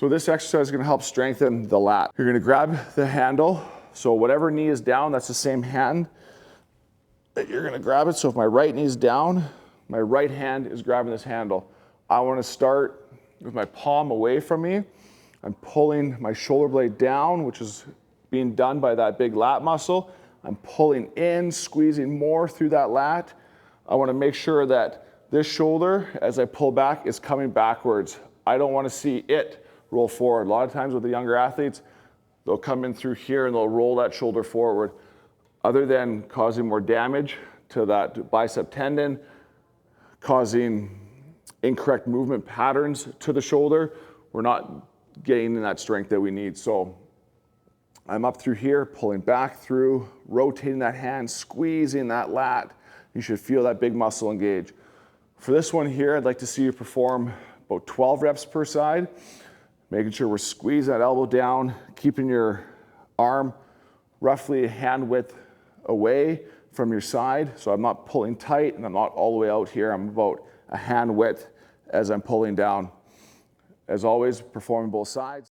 So this exercise is gonna help strengthen the lat. You're gonna grab the handle. So whatever knee is down, that's the same hand that you're gonna grab it. So if my right knee is down, my right hand is grabbing this handle. I wanna start with my palm away from me. I'm pulling my shoulder blade down, which is being done by that big lat muscle. I'm pulling in, squeezing more through that lat. I wanna make sure that this shoulder, as I pull back, is coming backwards. I don't wanna see it roll forward. A lot of times with the younger athletes, they'll come in through here and they'll roll that shoulder forward. Other than causing more damage to that bicep tendon, causing incorrect movement patterns to the shoulder, we're not getting that strength that we need. So I'm up through here, pulling back through, rotating that hand, squeezing that lat. You should feel that big muscle engage. For this one here, I'd like to see you perform about 12 reps per side, making sure we're squeezing that elbow down, keeping your arm roughly a hand width away from your side. So I'm not pulling tight and I'm not all the way out here. I'm about a hand width as I'm pulling down. As always, performing both sides.